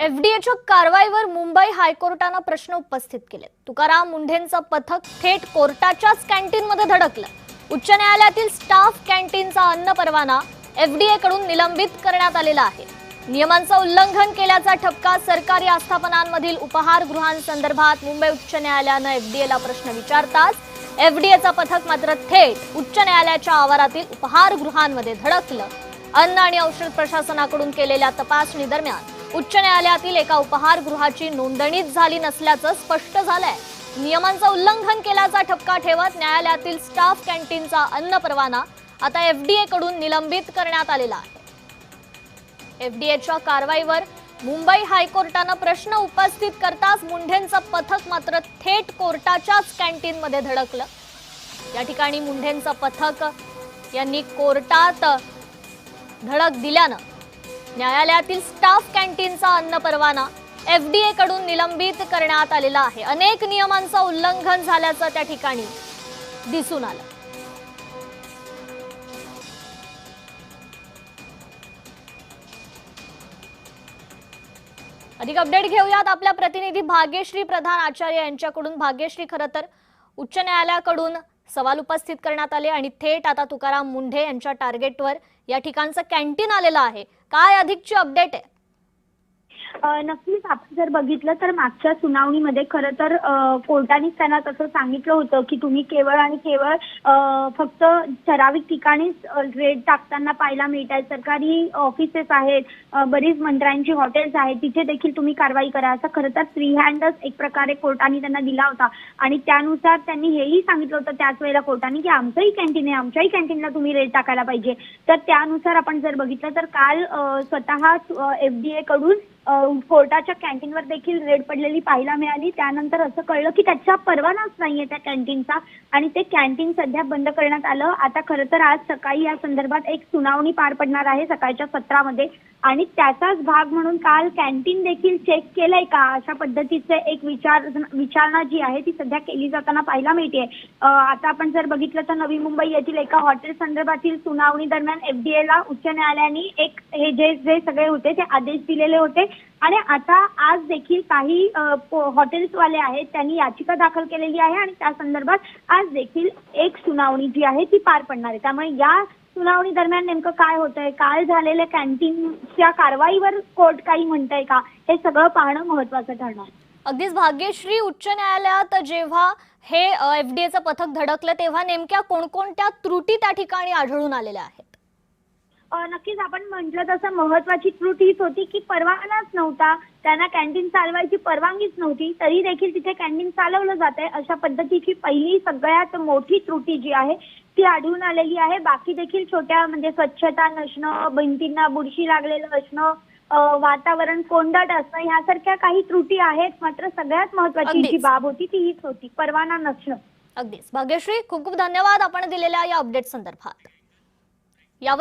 एफडीएच्या कारवाईवर मुंबई हायकोर्टाने प्रश्न उपस्थित केले। तुकाराम मुंढेंचं पथक थेट कोर्टाच्याच कॅन्टीनमध्ये धडकलं। उच्च न्यायालयातील स्टाफ कॅन्टीनचा अन्न परवाना एफडीए कडून निलंबित करण्यात आलेला आहे। नियमांचं उल्लंघन केल्याचा ठपका सरकारी आस्थापनांमधील उपहारगृहांसंदर्भात मुंबई उच्च न्यायालयाने एफडीएला प्रश्न विचारताच एफडीएचं पथक मात्र थेट उच्च न्यायालयाच्या आवारातील उपहारगृहांमध्ये धडकलं। अन्न आणि औषध प्रशासनाकडून केलेल्या तपासणी दरम्यान उच्च न्यायालयातील एका उपहारगृहाची नोंदणीच झाली नसल्याचं स्पष्ट झालंय। नियमांचं उल्लंघन केल्याचा ठपका ठेवत न्यायालयातील स्टाफ कॅन्टीनचा अन्न परवाना आता एफडीए कडून निलंबित करण्यात आलेला आहे। एफडीएच्या कारवाईवर मुंबई हायकोर्टाने प्रश्न उपस्थित करताच मुंढेंचं पथक मात्र थेट कोर्टाच्याच कॅन्टीनमध्ये धडकलं। या ठिकाणी मुंढेंचं पथक यांनी कोर्टात धडक दिल्यानं न्यायालयातील स्टाफ कॅन्टीनचा अन्न परवाना एफडीए कडून निलंबित करण्यात आलेला आहे। अनेक नियमांचं उल्लंघन झाल्याचं त्या ठिकाणी दिसून आलं। अधिक अपडेट घेऊयात आपल्या प्रतिनिधी भाग्यश्री प्रधान आचार्य यांच्याकडून। भाग्यश्री, खरं तर उच्च न्यायालयाकडून सवाल उपस्थित करण्यात आले आणि थेट आता तुकाराम मुंढे यांच्या टार्गेटवर या ठिकाणचं कॅन्टीन आलेलं आहे। काय अधिकची अपडेट आहे? नक्कीच आपण जर बघितलं तर मागच्या सुनावणीमध्ये खरं तर कोर्टानेच त्यांना तसं सांगितलं होतं की तुम्ही केवळ आणि केवळ फक्त ठराविक ठिकाणीच रेड टाकताना पाहायला मिळतात। सरकारी ऑफिसेस आहेत, बरीच मंत्र्यांची हॉटेल्स आहेत, तिथे देखील तुम्ही कारवाई करा असं खरं तर फ्री हँडच एक प्रकारे कोर्टाने त्यांना दिला होता। आणि त्यानुसार त्यांनी हेही सांगितलं होतं त्याच वेळेला कोर्टाने की आमचंही कॅन्टीन आहे, आमच्याही कॅन्टीनला तुम्ही रेड टाकायला पाहिजे। तर त्यानुसार आपण जर बघितलं तर काल स्वतः एफडीए कडून कोर्टाच्या कॅन्टीनवर देखील रेड पडलेली पाहायला मिळाली। त्यानंतर असं कळलं की त्याचा परवानाच नाहीये त्या कॅन्टीनचा आणि ते कॅन्टीन सध्या बंद करण्यात आलं। आता खरं तर आज सकाळी या संदर्भात एक सुनावणी पार पडणार आहे सकाळच्या सत्रामध्ये आणि त्याचाच भाग म्हणून काल कॅन्टीन देखील चेक केलंय का अशा पद्धतीचे एक विचारणा जी आहे ती सध्या केली जाताना पाहायला मिळते। आता आपण जर बघितलं तर नवी मुंबई येथील एका हॉटेल संदर्भातील सुनावणी दरम्यान एफडीएला उच्च न्यायालयाने एक हे जे सगळे होते ते आदेश दिलेले होते आणि आता आज देखील काही हॉटेल्सवाले आहेत त्यांनी याचिका दाखल केलेली आहे आणि त्या संदर्भात आज देखील एक सुनावणी जी आहे ती पार पडणार आहे। त्यामुळे या सुनावणी दरम्यान नेमकं काय होतंय, काल झालेल्या कॅन्टीनच्या कारवाईवर कोर्ट काही म्हणतंय का, हे सगळं पाहणं महत्त्वाचं ठरणार। अगदीच भाग्यश्री, उच्च न्यायालयात जेव्हा हे एफडीएचं पथक धडकलं तेव्हा नेमक्या कोणकोणत्या त्रुटी त्या ठिकाणी आढळून आलेल्या आहेत? नक्कीच आपण म्हटलं तसं महत्वाची त्रुटी हीच होती की परवानाच नव्हता, त्यांना कॅन्टीन चालवायची परवानगीच नव्हती, तरी देखील तिथे कॅन्टीन चालवलं जातंय अशा पद्धतीची पहिली सगळ्यात मोठी त्रुटी जी आहे ती आढळून आलेली आहे। बाकी देखील छोट्या म्हणजे स्वच्छता नसणं, भिंतींना बुरशी लागलेलं असणं, वातावरण कोंदट असणं यासारख्या काही त्रुटी आहेत, मात्र सगळ्यात महत्वाची जी बाब होती ती हीच होती परवाना नसणं। अगदीच भाग्यश्री, खूप खूप धन्यवाद आपण दिलेल्या या अपडेट संदर्भात।